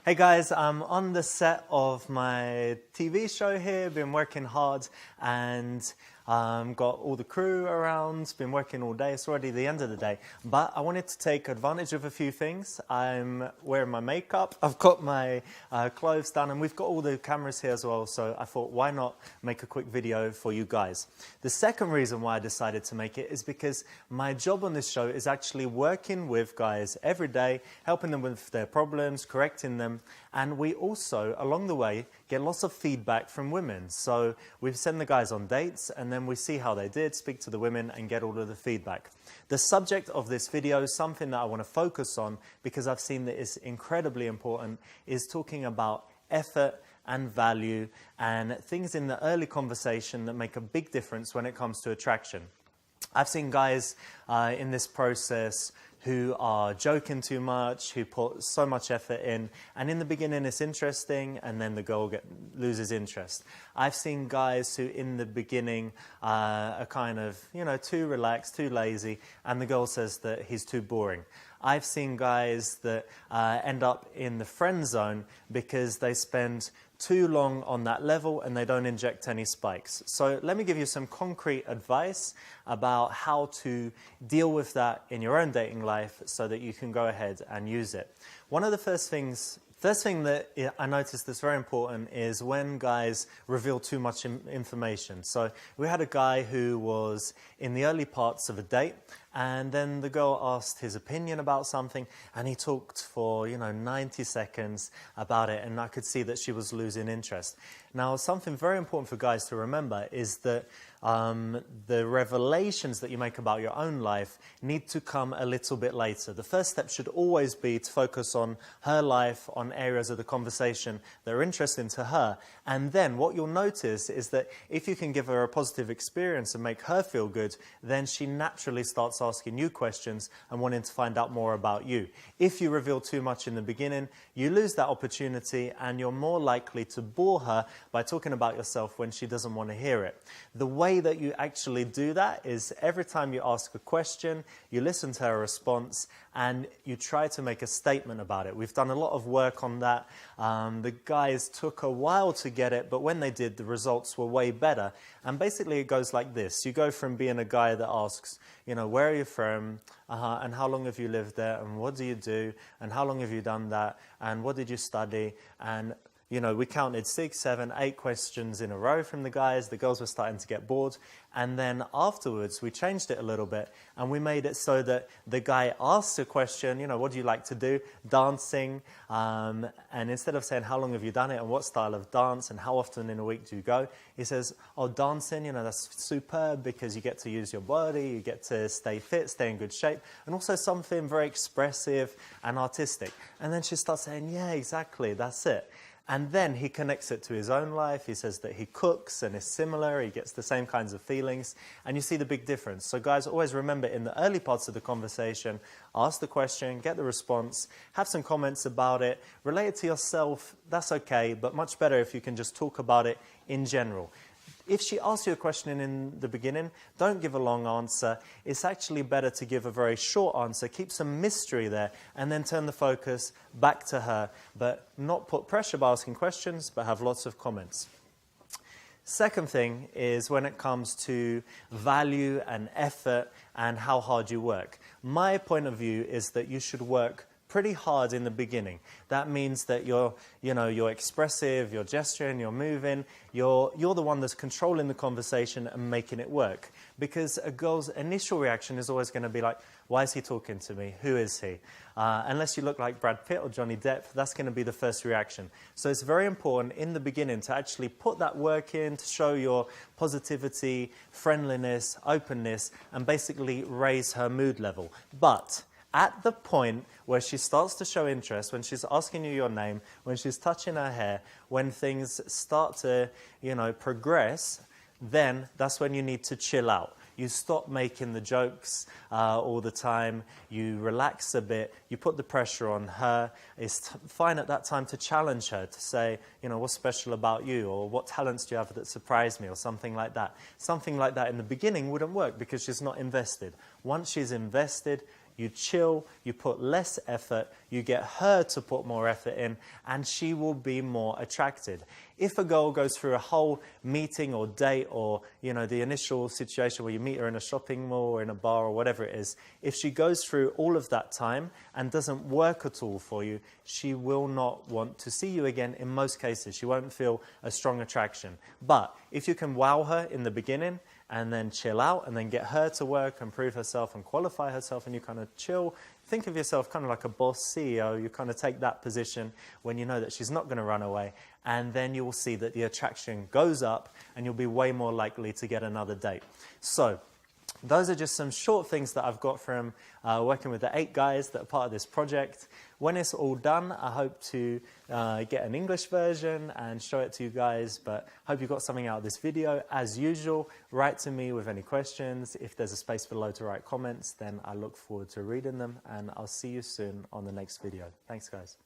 Hey guys, I'm on the set of my TV show here, been working hard and got all the crew around, been working all day, it's already the end of the day. But I wanted to take advantage of a few things. I'm wearing my makeup, I've got my clothes done, and we've got all the cameras here as well, so I thought why not make a quick video for you guys. The second reason why I decided to make it is because my job on this show is actually working with guys every day, helping them with their problems, correcting them, and we also, along the way, get lots of feedback from women. So we send the guys on dates, and then we see how they did, speak to the women, and get all of the feedback. The subject of this video is something that I want to focus on because I've seen that it's incredibly important, is talking about effort and value and things in the early conversation that make a big difference when it comes to attraction. I've seen guys in this process who are joking too much, who put so much effort in, and in the beginning it's interesting, and then the girl loses interest. I've seen guys who in the beginning are kind of, too relaxed, too lazy, and the girl says that he's too boring. I've seen guys that end up in the friend zone because they spend too long on that level and they don't inject any spikes. So let me give you some concrete advice about how to deal with that in your own dating life so that you can go ahead and use it. One of the first thing that I noticed that's very important is when guys reveal too much information. So we had a guy who was in the early parts of a date, and then the girl asked his opinion about something, and he talked for 90 seconds about it, and I could see that she was losing interest. Now, something very important for guys to remember is that the revelations that you make about your own life need to come a little bit later. The first step should always be to focus on her life, on areas of the conversation that are interesting to her. And then what you'll notice is that if you can give her a positive experience and make her feel good, then she naturally starts asking you questions and wanting to find out more about you. If you reveal too much in the beginning, you lose that opportunity and you're more likely to bore her by talking about yourself when she doesn't want to hear it. The way that you actually do that is every time you ask a question, you listen to her response and you try to make a statement about it. We've done a lot of work on that. The guys took a while to get it, but when they did, the results were way better. And basically it goes like this. You go from being a guy that asks, where are you from? And how long have you lived there? And what do you do? And how long have you done that? And what did you study? And we counted 6, 7, 8 questions in a row from the guys. The girls were starting to get bored. And then afterwards, we changed it a little bit. And we made it so that the guy asks a question, what do you like to do? Dancing. And instead of saying, how long have you done it? And what style of dance? And how often in a week do you go? He says, oh, dancing, that's superb because you get to use your body. You get to stay fit, stay in good shape. And also something very expressive and artistic. And then she starts saying, yeah, exactly, that's it. And then he connects it to his own life. He says that he cooks and is similar. He gets the same kinds of feelings. And you see the big difference. So guys, always remember in the early parts of the conversation, ask the question, get the response, have some comments about it, relate it to yourself. That's okay, but much better if you can just talk about it in general. If she asks you a question in the beginning, don't give a long answer. It's actually better to give a very short answer, keep some mystery there, and then turn the focus back to her. But not put pressure by asking questions, but have lots of comments. Second thing is when it comes to value and effort and how hard you work. My point of view is that you should work pretty hard in the beginning. That means that you're expressive, you're gesturing, you're moving, you're the one that's controlling the conversation and making it work. Because a girl's initial reaction is always going to be like, why is he talking to me? Who is he? Unless you look like Brad Pitt or Johnny Depp, that's going to be the first reaction. So it's very important in the beginning to actually put that work in, to show your positivity, friendliness, openness, and basically raise her mood level. But at the point where she starts to show interest, when she's asking you your name, when she's touching her hair, when things start to, progress, then that's when you need to chill out. You stop making the jokes all the time. You relax a bit. You put the pressure on her. It's fine at that time to challenge her, to say, what's special about you? Or what talents do you have that surprise me? Or something like that. Something like that in the beginning wouldn't work because she's not invested. Once she's invested, you chill, you put less effort, you get her to put more effort in, and she will be more attracted. If a girl goes through a whole meeting or date or, you know, the initial situation where you meet her in a shopping mall or in a bar or whatever it is, if she goes through all of that time and doesn't work at all for you, she will not want to see you again in most cases. She won't feel a strong attraction. But if you can wow her in the beginning and then chill out and then get her to work and prove herself and qualify herself, and you kind of chill, think of yourself kind of like a boss CEO. You kind of take that position when you know that she's not going to run away, and then you will see that the attraction goes up and you'll be way more likely to get another date. So those are just some short things that I've got from working with the 8 guys that are part of this project. When it's all done, I hope to get an English version and show it to you guys, but I hope you got something out of this video. As usual, write to me with any questions. If there's a space below to write comments, then I look forward to reading them, and I'll see you soon on the next video. Thanks, guys.